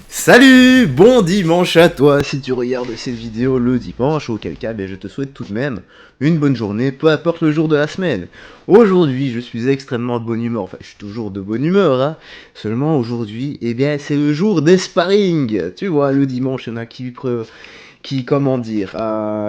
Salut, bon dimanche à toi si tu regardes cette vidéo le dimanche, auquel cas je te souhaite tout de même une bonne journée, peu importe le jour de la semaine. Aujourd'hui je suis extrêmement de bonne humeur, enfin je suis toujours de bonne humeur, hein. Seulement aujourd'hui, eh bien c'est le jour des sparring. Tu vois, le dimanche il y en a comment dire,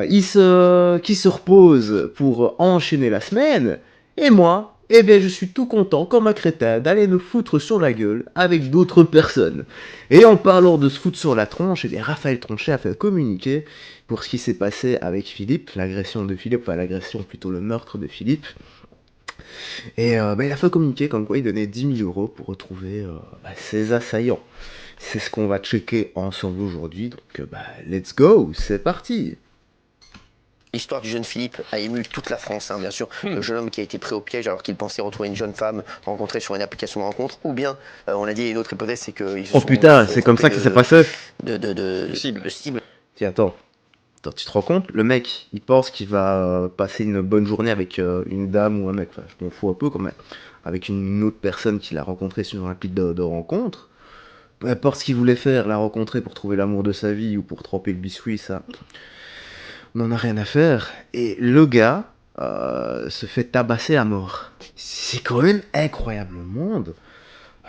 qui se reposent pour enchaîner la semaine, et moi, eh bien je suis tout content comme un crétin d'aller me foutre sur la gueule avec d'autres personnes. Et en parlant de se foutre sur la tronche, eh bien Raphaël Tronchet a fait communiquer pour ce qui s'est passé avec Philippe, l'agression de Philippe, enfin l'agression plutôt le meurtre de Philippe. Et il a fait communiquer comme quoi il donnait 10 000 euros pour retrouver ses assaillants. C'est ce qu'on va checker ensemble aujourd'hui, donc let's go, c'est parti. L'histoire du jeune Philippe a ému toute la France, hein, bien sûr. Le jeune homme qui a été pris au piège alors qu'il pensait retrouver une jeune femme rencontrée sur une application de rencontre. Ou bien, on a dit une autre hypothèse, c'est qu'ils se Oh sont putain, c'est comme ça que ça s'est passé. de cible. Tiens, attends, tu te rends compte? Le mec, il pense qu'il va passer une bonne journée avec une dame ou un mec, enfin, je m'en fous un peu quand même, avec une autre personne qu'il a rencontrée sur un appli de rencontre. Peu importe ce qu'il voulait faire, la rencontrer pour trouver l'amour de sa vie ou pour tremper le biscuit, ça, on n'en a rien à faire. Et le gars se fait tabasser à mort. C'est quand même incroyable le monde.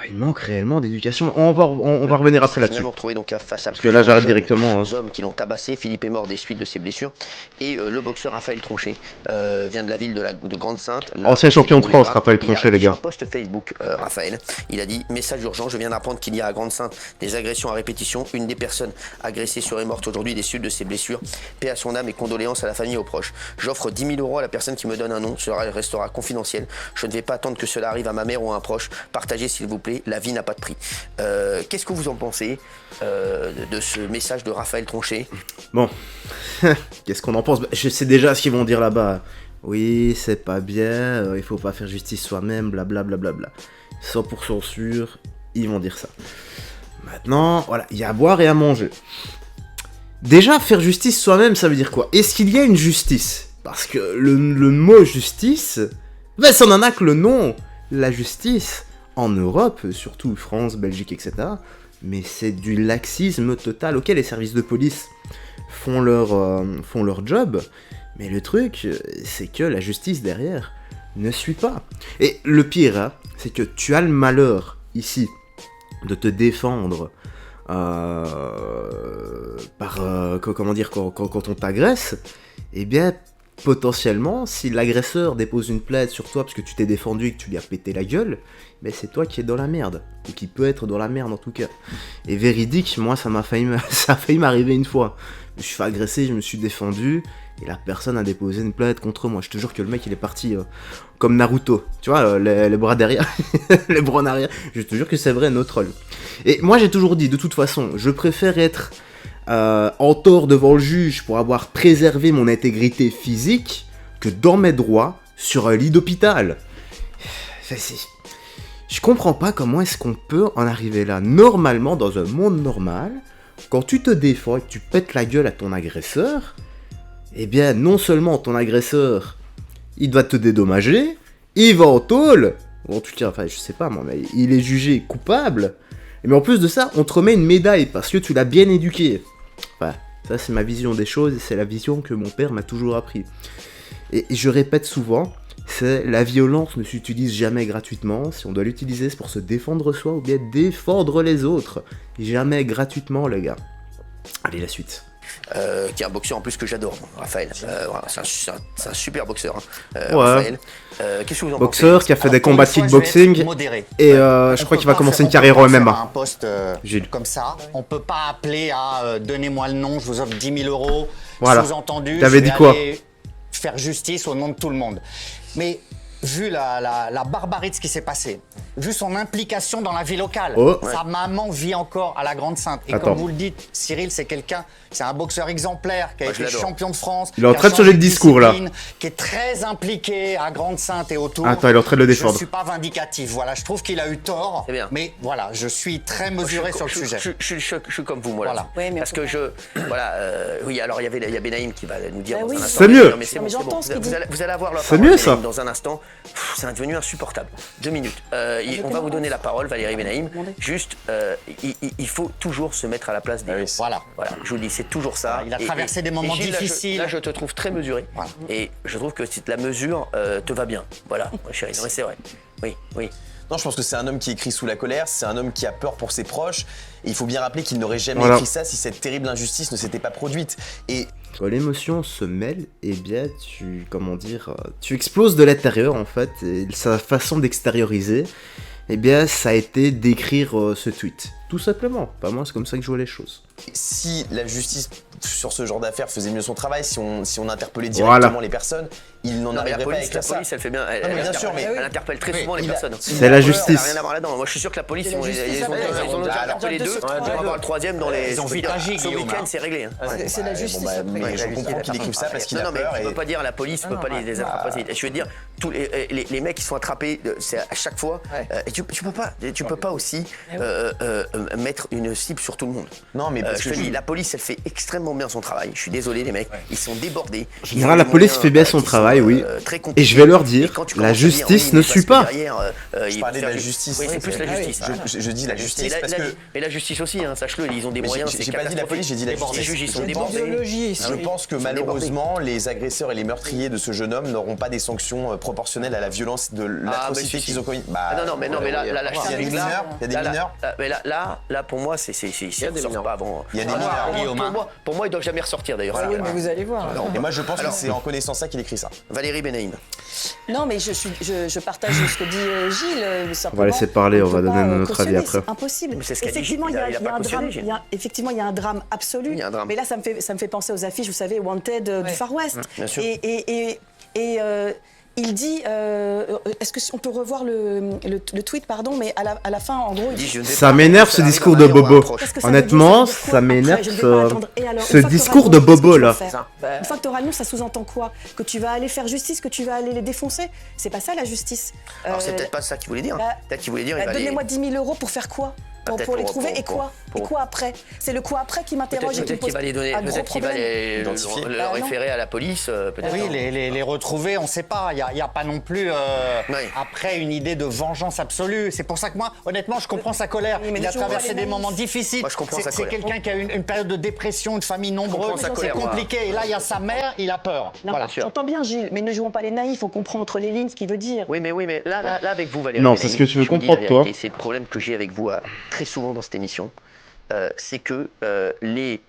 Il manque réellement d'éducation. On va revenir après là-dessus. Finalement retrouvé donc face à Parce que là j'arrête directement. Deux hommes qui l'ont tabassé. Philippe est mort des suites de ses blessures. Et le boxeur Raphaël Tronchet vient de la ville de Grande-Sainte. Ancien champion de France, Raphaël Tronchet, les gars. Sur un post Facebook, Raphaël, il a dit: message urgent, je viens d'apprendre qu'il y a à Grande-Sainte des agressions à répétition. Une des personnes agressées serait morte aujourd'hui des suites de ses blessures. Paix à son âme et condoléances à la famille et aux proches. J'offre 10 000 euros à la personne qui me donne un nom. Cela restera confidentiel. Je ne vais pas attendre que cela arrive à ma mère ou à un proche. Partagez s'il vous plaît. La vie n'a pas de prix. Qu'est-ce que vous en pensez de ce message de Raphaël Tronchet? Bon, qu'est-ce qu'on en pense? Je sais déjà ce qu'ils vont dire là-bas. Oui, c'est pas bien, il faut pas faire justice soi-même, blablabla. 100% sûr, ils vont dire ça. Maintenant, voilà, il y a à boire et à manger. Déjà, faire justice soi-même, ça veut dire quoi? Est-ce qu'il y a une justice? Parce que le mot justice, ça n'en a que le nom. La justice, en Europe, surtout France, Belgique, etc., mais c'est du laxisme total. Ok, les services de police font leur job, mais le truc, c'est que la justice derrière ne suit pas. Et le pire, hein, c'est que tu as le malheur, ici, de te défendre comment dire, quand on t'agresse, eh bien, potentiellement, si l'agresseur dépose une plainte sur toi parce que tu t'es défendu et que tu lui as pété la gueule, ben c'est toi qui es dans la merde, ou qui peut être dans la merde en tout cas. Et véridique, moi ça a failli m'arriver une fois. Je me suis fait agresser, je me suis défendu, et la personne a déposé une plainte contre moi. Je te jure que le mec il est parti comme Naruto, tu vois, les bras derrière, les bras en arrière. Je te jure que c'est vrai, no troll. Et moi j'ai toujours dit, de toute façon, je préfère être en tort devant le juge pour avoir préservé mon intégrité physique que dans mes droits sur un lit d'hôpital. Je comprends pas comment est-ce qu'on peut en arriver là. Normalement, dans un monde normal, quand tu te défends et que tu pètes la gueule à ton agresseur, eh bien non seulement ton agresseur, il doit te dédommager, il va en tôle, ou en tout cas, enfin je sais pas moi, mais il est jugé coupable, mais en plus de ça, on te remet une médaille parce que tu l'as bien éduqué. Enfin, ça c'est ma vision des choses et c'est la vision que mon père m'a toujours appris. Et je répète souvent, c'est la violence ne s'utilise jamais gratuitement. Si on doit l'utiliser, c'est pour se défendre soi ou bien défendre les autres. Jamais gratuitement, les gars. Allez, la suite. Qui est un boxeur en plus que j'adore, Raphaël. Voilà, c'est un super boxeur. Ouais. Raphaël. Qu'est-ce que vous en boxeur pensez? qui a fait des combats de kickboxing. Et je crois qu'il va commencer une carrière au MMA. Un poste comme ça, on peut pas appeler à donnez-moi le nom, je vous offre 10 000 euros. Voilà. Sous-entendu, T'avais dit quoi? Faire justice au nom de tout le monde. Mais vu la barbarie de ce qui s'est passé, vu son implication dans la vie locale, sa maman vit encore à la Grande-Sainte. Et comme vous le dites, Cyril, c'est un boxeur exemplaire qui a été champion de France. Il est en train de changer de discours là. Qui est très impliqué à Grande-Sainte et autour. Attends, il est en train de le défendre. Je suis pas vindicatif, voilà, je trouve qu'il a eu tort. Mais voilà, je suis très mesuré sur le sujet. Je suis comme vous, moi. Voilà. Oui, parce que oui, alors il y a Benaïm qui va nous dire dans un instant. C'est mieux. Vous allez avoir la parole dans un instant. c'est devenu insupportable. 2 minutes. On va vous donner la parole, Valérie Benaïm. Juste, il faut toujours se mettre à la place des gens. Voilà. Je vous dis, c'est toujours ça. Il a traversé des moments difficiles. Là, je te trouve très mesuré. Voilà. Et je trouve que la mesure te va bien. Voilà, ma chérie. Non, mais c'est vrai. Oui. Non, je pense que c'est un homme qui écrit sous la colère, c'est un homme qui a peur pour ses proches. Et il faut bien rappeler qu'il n'aurait jamais écrit ça si cette terrible injustice ne s'était pas produite. Et quand l'émotion se mêle, eh bien, tu exploses de l'intérieur en fait. Et sa façon d'extérioriser, eh bien, ça a été d'écrire ce tweet. Tout simplement. Pas moi, c'est comme ça que je vois les choses. Si la justice sur ce genre d'affaires faisait mieux son travail, si on interpellait directement les personnes, il n'en arriverait pas à écrire ça. La police, elle fait bien. Bien sûr, mais elle interpelle très souvent les personnes. C'est la justice. Ça n'a rien à voir là-dedans. Moi, je suis sûr que la police, ils ont interpellé les deux. On va avoir le troisième dans les. Ils ont vite agi, ce week-end, c'est réglé. C'est la justice. Je comprends qu'il écrive ça parce qu'il a peur. Non, mais tu peux pas dire la police, tu peux pas les attraper. Je veux dire, tous les mecs qui sont attrapés, c'est à chaque fois. Et tu peux pas aussi mettre une cible sur tout le monde. Non, mais parce je te dis, la police, elle fait extrêmement bien son travail. Je suis désolé, les mecs, ils sont débordés. En général, la police fait bien son travail, oui. Et je vais leur dire, la justice ne suit pas. Je parlais de la justice. Oui, c'est plus la justice. Je dis la justice parce que. Et la justice aussi, sache-le, ils ont des moyens. J'ai pas dit la police, j'ai dit la justice. Les juges, ils sont débordés. Je pense que malheureusement, les agresseurs et les meurtriers de ce jeune homme n'auront pas des sanctions proportionnelles à la violence de l'atrocité qu'ils ont commis. Non, mais là, il y a des mineurs. Il y a des mineurs. Mais là, pour moi, c'est pas avant. Il y a des mineurs. Pour moi, ils doivent jamais ressortir d'ailleurs. Oui, mais vous allez voir. Et moi, je pense que c'est en connaissant ça qu'il écrit ça. Valérie Benaïm. Non, mais je partage ce que dit Gilles. On va laisser parler, on va donner notre avis après. C'est impossible. C'est ce qu'a dit Gilles. Effectivement, il y a un drame absolu. Mais là, ça me fait penser aux affiches, vous savez, Wanted du Far West. Bien sûr. Et il dit, est-ce qu'on peut revoir le tweet, pardon, mais à la fin, en gros, il dit, ça m'énerve ce discours de Bobo. Honnêtement, ça m'énerve ce discours de Bobo là. Une fois que tu auras le nom, ça sous-entend quoi? Que tu vas aller faire justice, que tu vas aller les défoncer? C'est pas ça la justice. Alors c'est peut-être pas ça qu'il voulait dire. Peut-être qu'il voulait dire. Donnez-moi 10 000 € pour faire quoi? Pour les trouver et quoi? Et quoi après? C'est le quoi après qui m'interroge et qui me pose peut-être qu'il va le référer à la police. Oui, les retrouver, on ne sait pas. Il n'y a pas non plus après une idée de vengeance absolue. C'est pour ça que moi, honnêtement, je comprends sa colère. Il a traversé des moments difficiles. Moi, je comprends sa colère. C'est quelqu'un qui a une période de dépression, une famille nombreuse. C'est compliqué. Et là, il y a sa mère, il a peur. Voilà. J'entends bien, Gilles, mais ne jouons pas les naïfs. On comprend entre les lignes ce qu'il veut dire. Oui, mais là, avec vous, Valérie. Non, c'est ce que tu veux comprendre, toi. C'est le problème que j'ai avec vous très souvent dans cette émission. C'est que les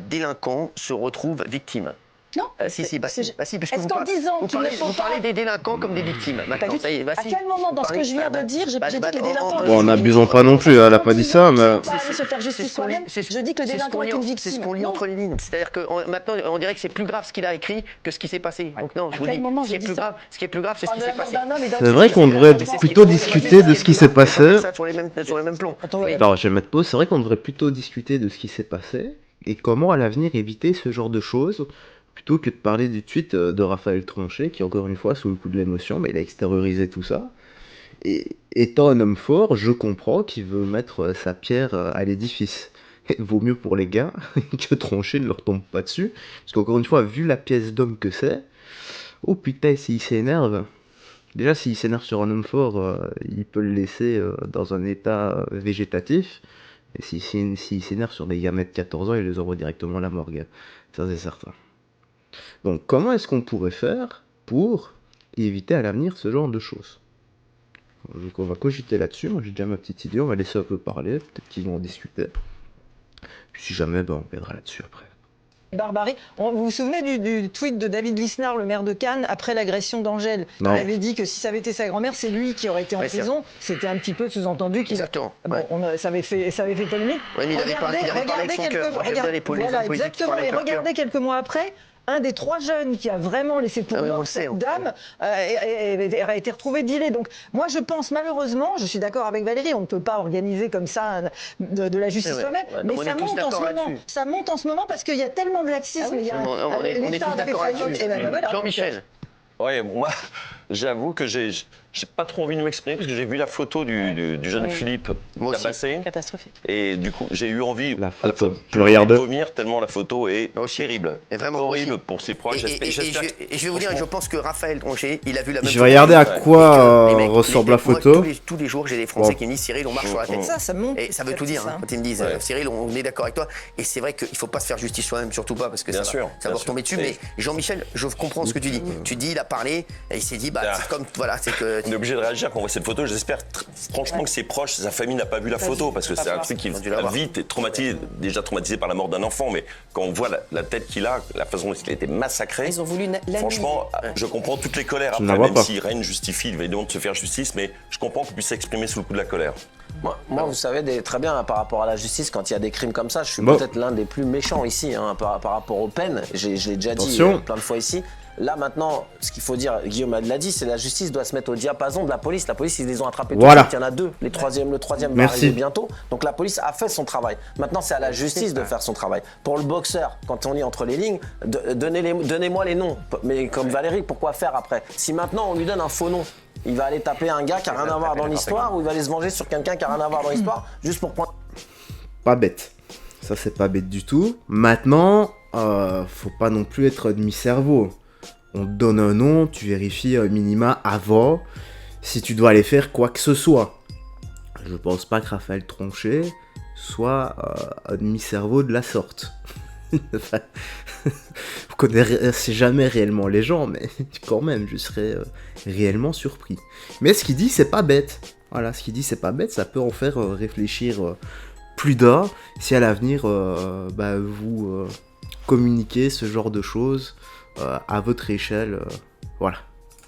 délinquants se retrouvent victimes. Non. Si, parce que est-ce qu'en disant qu'ils ne font pas... Vous parlez des délinquants comme des victimes. Maintenant, ça y est, à quel moment dans ce que je viens de dire, j'ai dit que les délinquants... Bon, n'abusons pas non plus, elle a pas dit ça, mais... se faire justice soi-même, je dis que le délinquant est une victime. C'est ce qu'on lit entre les lignes. C'est-à-dire que maintenant, on dirait que c'est plus grave ce qu'il a écrit que ce qui s'est passé. Donc non, je vous dis, ce qui est plus grave, c'est ce qui s'est passé. C'est vrai qu'on devrait plutôt discuter de ce qui s'est passé. Sur les mêmes plombs. Alors, je vais mettre pause, c'est vrai qu'on devrait plutôt discuter de ce qui s'est passé et comment à l'avenir éviter ce genre de choses, plutôt que de parler du tweet de Raphaël Tronchet, qui encore une fois, sous le coup de l'émotion, mais il a extériorisé tout ça. Et étant un homme fort, je comprends qu'il veut mettre sa pierre à l'édifice. Vaut mieux pour les gars que Tronchet ne leur tombe pas dessus, parce qu'encore une fois, vu la pièce d'homme que c'est, oh putain, s'il s'énerve... Déjà, s'il s'énerve sur un homme fort, il peut le laisser dans un état végétatif. Et s'il s'énerve sur des gamins de 14 ans, il les envoie directement à la morgue. Ça, c'est certain. Donc, comment est-ce qu'on pourrait faire pour éviter à l'avenir ce genre de choses? Donc, on va cogiter là-dessus. Moi, j'ai déjà ma petite idée. On va laisser un peu parler. Peut-être qu'ils vont en discuter. Puis, si jamais, on verra là-dessus après. Barbarie. Vous vous souvenez du tweet de David Lisnard, le maire de Cannes, après l'agression d'Angèle? Il avait dit que si ça avait été sa grand-mère, c'est lui qui aurait été en prison. C'était un petit peu sous-entendu qu'il... Exactement. Ça avait fait polémique. Oui, mais il avait parlé avec son cœur. Regardez quelques mois après, un des 3 jeunes qui a vraiment laissé pour mort cette dame a été retrouvé dealé. Donc moi je pense malheureusement, je suis d'accord avec Valérie, on ne peut pas organiser comme ça de la justice soi-même, mais ça monte en ce moment parce qu'il y a tellement de laxisme. On est tous d'accord là-dessus. Jean-Michel. Oui, moi, j'avoue que j'ai pas trop envie de m'exprimer parce que j'ai vu la photo du jeune Philippe tabassé. Catastrophique. Et du coup, j'ai eu envie La photo. Je regarde. de vomir tellement la photo est terrible. Et vraiment horrible pour ses proches. Et je vais vous dire, je pense que Raphaël Troncher, il a vu la même Je vais regarder à quoi les mecs, ressemble la photo. Tous les jours, j'ai des Français qui me disent Cyril, on marche sur la tête. Ça monte. Et ça veut tout dire, hein, quand ils me disent Cyril, on est d'accord avec toi. Et c'est vrai qu'il ne faut pas se faire justice soi-même, surtout pas, parce que ça va retomber dessus. Mais Jean-Michel, je comprends ce que tu dis. Tu dis, il a parlé, et il s'est dit, c'est comme, voilà, c'est que. On est obligé de réagir quand on voit cette photo. J'espère franchement que ses proches, sa famille n'a pas vu la photo, parce que c'est un truc qui va vite traumatisé, déjà traumatisé par la mort d'un enfant, mais quand on voit la tête qu'il a, la façon dont il a été massacré, Ils ont voulu franchement, je comprends toutes les colères après, même si Rennes justifie, il va évidemment de se faire justice, mais je comprends qu'on puisse s'exprimer sous le coup de la colère. Moi, vous savez, très bien, par rapport à la justice, quand il y a des crimes comme ça, je suis peut-être l'un des plus méchants ici, par rapport aux peines. Je l'ai déjà dit plein de fois ici. Là, maintenant, ce qu'il faut dire, Guillaume l'a dit, c'est la justice doit se mettre au diapason de la police. La police, ils les ont attrapés tout de suite. Il y en a deux. Le troisième va arriver bientôt. Donc la police a fait son travail. Maintenant, c'est à la justice de faire son travail. Pour le boxeur, quand on lit entre les lignes, donnez-moi les noms. Mais comme Valérie, pourquoi faire après? Si maintenant, on lui donne un faux nom, il va aller taper un gars qui n'a rien à voir dans l'histoire ou il va aller se venger sur quelqu'un qui n'a rien à voir dans l'histoire juste pour prendre... Pas bête. Ça, c'est pas bête du tout. Maintenant, faut pas non plus être demi-cerveau. On te donne un nom, tu vérifies un minima avant si tu dois aller faire quoi que ce soit. Je pense pas que Raphaël Troncher soit un demi-cerveau de la sorte. Enfin, vous connaissez jamais réellement les gens, mais quand même, je serais réellement surpris. Mais ce qu'il dit, c'est pas bête. Voilà, ce qu'il dit, c'est pas bête, ça peut en faire réfléchir plus d'un si à l'avenir vous communiquez ce genre de choses à votre échelle, voilà.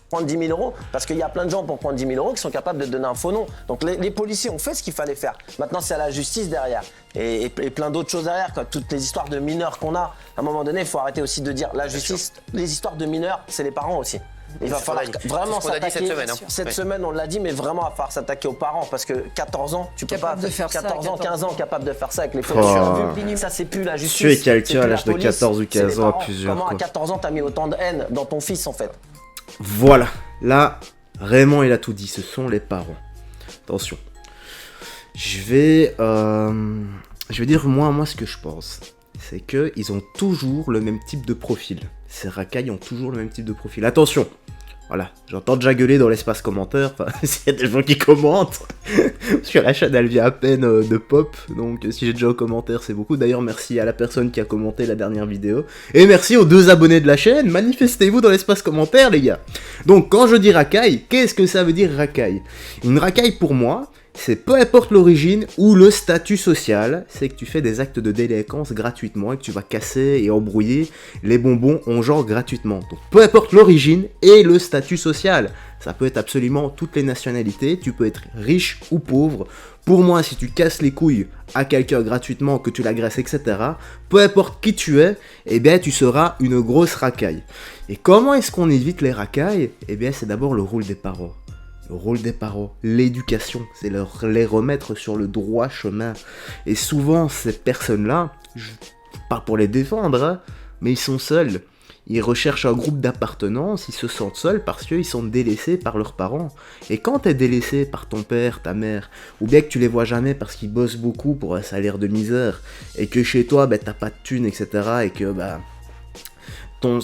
Prendre 10 000 euros, parce qu'il y a plein de gens pour prendre 10 000 euros qui sont capables de donner un faux nom. Donc les policiers ont fait ce qu'il fallait faire. Maintenant, c'est à la justice derrière. Et plein d'autres choses derrière, quoi. Toutes les histoires de mineurs qu'on a. À un moment donné, il faut arrêter aussi de dire la justice, les histoires de mineurs, c'est les parents aussi. Il va falloir vraiment s'attaquer. Cette semaine, on l'a dit, mais vraiment, il va falloir s'attaquer aux parents parce que 14 ans, tu peux pas. 14 ans, 15 ans, capable de faire ça avec les photos. Ça, c'est plus la justice. Tu es quelqu'un à l'âge de 14 ou 15 ans à plusieurs. Comment à 14 ans, t'as mis autant de haine dans ton fils en fait? Voilà, là, Raymond, il a tout dit, ce sont les parents. Attention. Je vais dire moi ce que je pense. C'est qu'ils ont toujours le même type de profil. Ces racailles ont toujours le même type de profil. Attention, voilà, j'entends déjà gueuler dans l'espace commentaire, enfin, s'il y a des gens qui commentent, parce que la chaîne elle vient à peine de pop, donc si j'ai déjà un commentaire c'est beaucoup. D'ailleurs merci à la personne qui a commenté la dernière vidéo, et merci aux 2 abonnés de la chaîne, manifestez-vous dans l'espace commentaire les gars. Donc quand je dis racaille, qu'est-ce que ça veut dire racaille? Une racaille pour moi, c'est peu importe l'origine ou le statut social, c'est que tu fais des actes de délinquance gratuitement et que tu vas casser et embrouiller les bonbons en genre gratuitement. Donc peu importe l'origine et le statut social, ça peut être absolument toutes les nationalités, tu peux être riche ou pauvre. Pour moi, si tu casses les couilles à quelqu'un gratuitement, que tu l'agresses, etc., peu importe qui tu es, eh bien tu seras une grosse racaille. Et comment est-ce qu'on évite les racailles? Eh bien c'est d'abord le rôle des parents. Le rôle des parents, l'éducation, c'est les remettre sur le droit chemin. Et souvent, ces personnes-là, pas pour les défendre, hein, mais ils sont seuls. Ils recherchent un groupe d'appartenance, ils se sentent seuls parce qu'ils sont délaissés par leurs parents. Et quand t'es délaissé par ton père, ta mère, ou bien que tu les vois jamais parce qu'ils bossent beaucoup pour un salaire de misère, et que chez toi, t'as pas de thunes, etc., et que, ton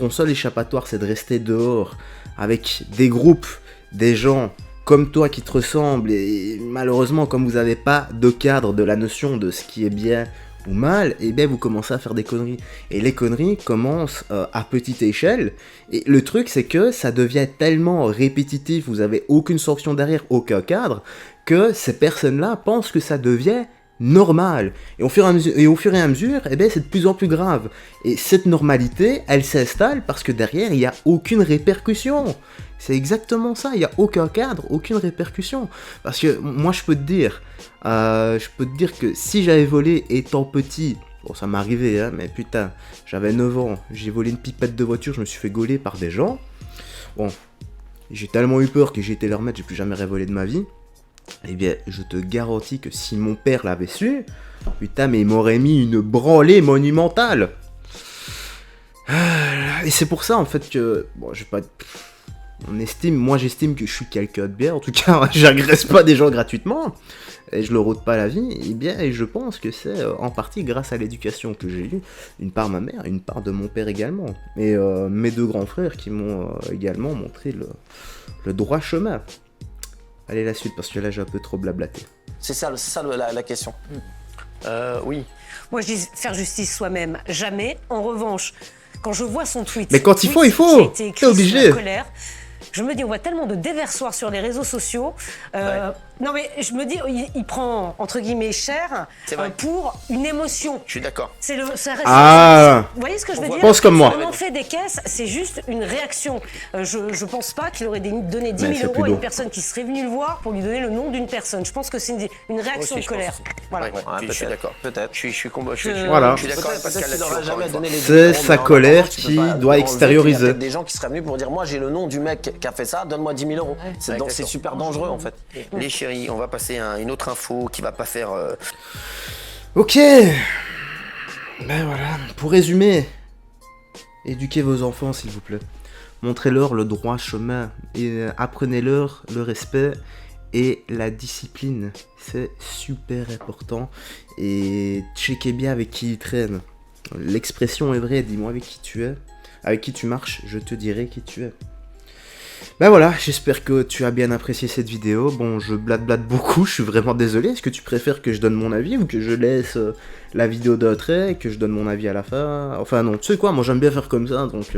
seul échappatoire, c'est de rester dehors, avec des groupes, des gens comme toi qui te ressemblent, et malheureusement comme vous n'avez pas de cadre de la notion de ce qui est bien ou mal, et bien vous commencez à faire des conneries. Et les conneries commencent à petite échelle, et le truc c'est que ça devient tellement répétitif, vous avez aucune sanction derrière, aucun cadre, que ces personnes-là pensent que ça devient normal. Et au fur et à mesure, eh bien, c'est de plus en plus grave. Et cette normalité, elle s'installe parce que derrière, il n'y a aucune répercussion. C'est exactement ça, il n'y a aucun cadre, aucune répercussion. Parce que moi, je peux te dire que si j'avais volé étant petit, bon, ça m'est arrivé, hein, mais putain, j'avais 9 ans, j'ai volé une pipette de voiture, je me suis fait gauler par des gens. Bon, j'ai tellement eu peur que j'ai été leur maître, j'ai plus jamais révolé de ma vie. Eh bien, je te garantis que si mon père l'avait su, putain, mais il m'aurait mis une branlée monumentale. Et c'est pour ça en fait que, bon, je vais pas... moi j'estime que je suis quelqu'un de bien, en tout cas j'agresse pas des gens gratuitement, et je leur ôte pas la vie, et je pense que c'est en partie grâce à l'éducation que j'ai eue, une part de ma mère, une part de mon père également, et mes 2 grands frères qui m'ont également montré le droit chemin. Allez la suite, parce que là j'ai un peu trop blablaté. C'est ça la question. Oui. Moi je dis faire justice soi-même, jamais. En revanche, quand je vois son tweet... Mais quand il faut, t'es obligé. Je me dis, on voit tellement de déversoirs sur les réseaux sociaux. Non, mais je me dis, il prend, entre guillemets, cher pour une émotion. Je suis d'accord. Vous voyez ce que je veux dire? Pense comme moi. On en fait des caisses, c'est juste une réaction. Je pense pas qu'il aurait donné 10 000 euros à une personne qui serait venue le voir pour lui donner le nom d'une personne. Je pense que c'est une réaction de colère. Voilà. Je suis d'accord. Peut-être. Je suis d'accord avec Pascal là-dessus. C'est sa colère qui doit extérioriser. Il y a des gens qui seraient venus pour dire, moi j'ai le nom du mec qui a fait ça, donne-moi 10 000 euros. C'est super dangereux en fait. Les chéris, on va passer à une autre info qui va pas faire... Ok. Ben voilà, pour résumer, éduquez vos enfants s'il vous plaît. Montrez-leur le droit chemin et apprenez-leur le respect et la discipline. C'est super important. Et checkez bien avec qui ils traînent. L'expression est vraie, dis-moi avec qui tu es. Avec qui tu marches, je te dirai qui tu es. Ben voilà, j'espère que tu as bien apprécié cette vidéo. Bon, je blabla beaucoup, je suis vraiment désolé. Est-ce que tu préfères que je donne mon avis ou que je laisse la vidéo de trait, que je donne mon avis à la fin? Enfin non, tu sais quoi, moi j'aime bien faire comme ça, donc...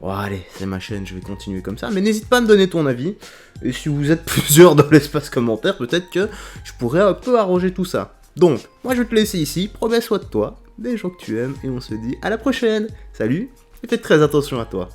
Oh, allez, c'est ma chaîne, je vais continuer comme ça. Mais n'hésite pas à me donner ton avis. Et si vous êtes plusieurs dans l'espace commentaire, peut-être que je pourrais un peu arranger tout ça. Donc, moi je vais te laisser ici. Promets, sois de toi, des gens que tu aimes, et on se dit à la prochaine. Salut, et fais très attention à toi.